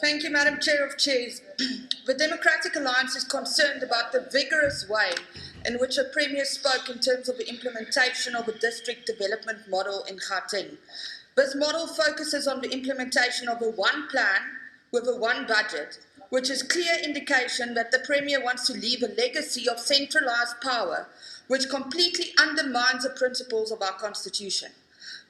Thank you, Madam Chair of Chairs. The Democratic Alliance is concerned about the vigorous way in which the Premier spoke in terms of the implementation of a district development model in Gauteng. This model focuses on the implementation of a one plan with a one budget, which is clear indication that the Premier wants to leave a legacy of centralised power, which completely undermines the principles of our Constitution.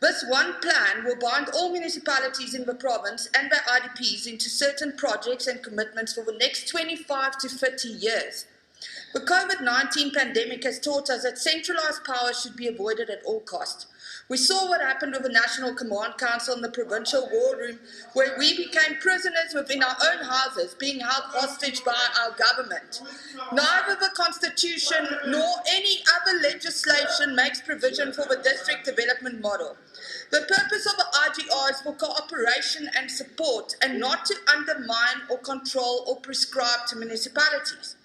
This one plan will bind all municipalities in the province and their IDPs into certain projects and commitments for the next 25 to 30 years. The COVID-19 pandemic has taught us that centralised power should be avoided at all costs. We saw what happened with the National Command Council and the provincial war room, where we became prisoners within our own houses, being held hostage by our government. Neither the Constitution nor any other legislation makes provision for the district development model. The purpose of the IGR is for cooperation and support, and not to undermine or control or prescribe to municipalities.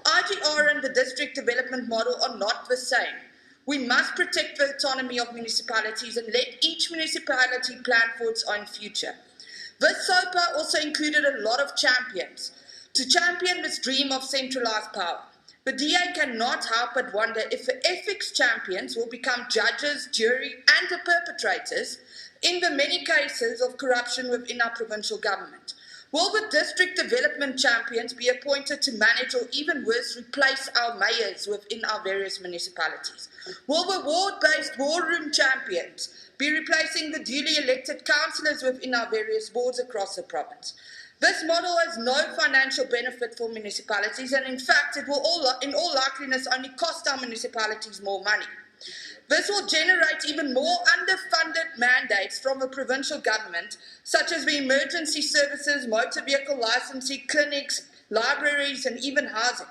IGR and the district development model are not the same. We must protect the autonomy of municipalities and let each municipality plan for its own future. This SOPA also included a lot of champions to champion this dream of centralised power. The DA cannot help but wonder if the ethics champions will become judges, jury and the perpetrators in the many cases of corruption within our provincial government. Will the district development champions be appointed to manage or even worse, replace our mayors within our various municipalities? Will the ward-based war room champions be replacing the duly elected councillors within our various wards across the province? This model has no financial benefit for municipalities, and in fact it will in all likeliness only cost our municipalities more money. This will generate even more underfunded mandates from the provincial government, such as the emergency services, motor vehicle licensing, clinics, libraries and even housing.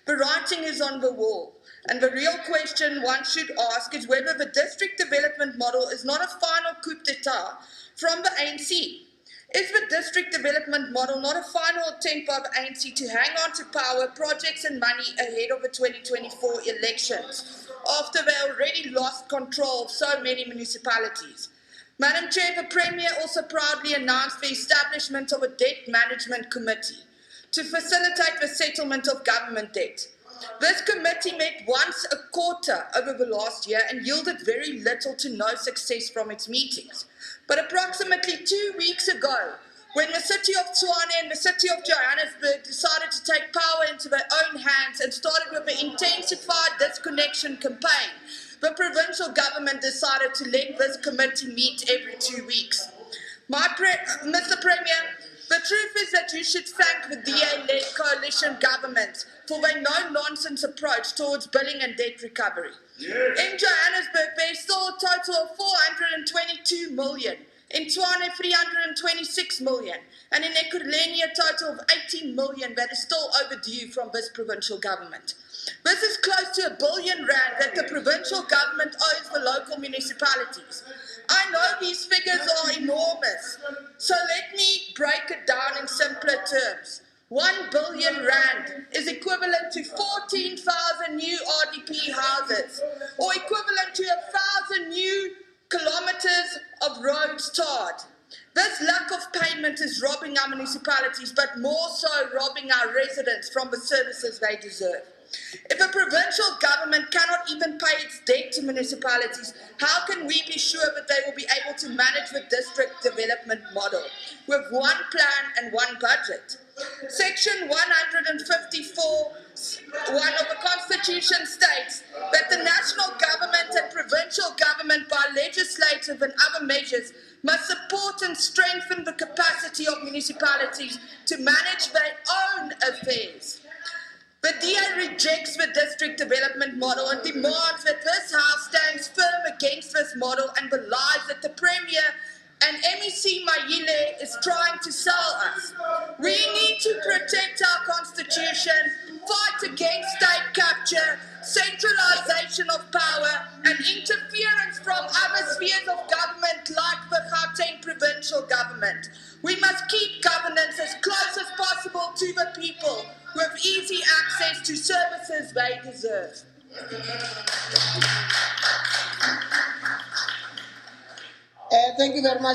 The writing is on the wall, and the real question one should ask is whether the district development model is not a final coup d'etat from the ANC. Is the district development model not a final attempt by the ANC to hang on to power, projects and money ahead of the 2024 elections, after they already lost control of so many municipalities? Madam Chair, the Premier also proudly announced the establishment of a debt management committee to facilitate the settlement of government debt. This committee met once a quarter over the last year and yielded very little to no success from its meetings. But approximately 2 weeks ago, when the city of Tshwane and the city of Johannesburg decided to take power into their own hands and started with an intensified disconnection campaign, the provincial government decided to let this committee meet every 2 weeks. Mr. Premier, the truth is that you should thank the DA-led coalition government for their no-nonsense approach towards billing and debt recovery. Yes. In Johannesburg, there is still a total of 422 million, in Tshwane 326 million, and in Ekurhuleni a total of 18 million that is still overdue from this provincial government. This is close to R1 billion that the provincial government owes the local municipalities. I know these figures are enormous, so let me break it down in simpler terms. R1 billion is equivalent to 14,000 new RDP houses, or equivalent to 1,000 new kilometers of roads tarred. This lack of payment is robbing our municipalities, but more so robbing our residents from the services they deserve. If a provincial government cannot even pay its debt to municipalities, how can we be sure that they will be able to manage the district development model with one plan and one budget? Section 154(1) of the Constitution states that the national government and provincial government by legislative and other measures must support and strengthen the capacity of municipalities to manage their own affairs. The DA rejects the district development model and demands that this House stands firm against this model and the lies that the Premier and MEC Mayile is trying to sell us. We need to protect our Constitution, fight against state capture, centralisation of power and interference from other spheres of government like the Gauteng provincial government. We must keep governance as close as possible to the people with easy access to services they deserve. Thank you very much.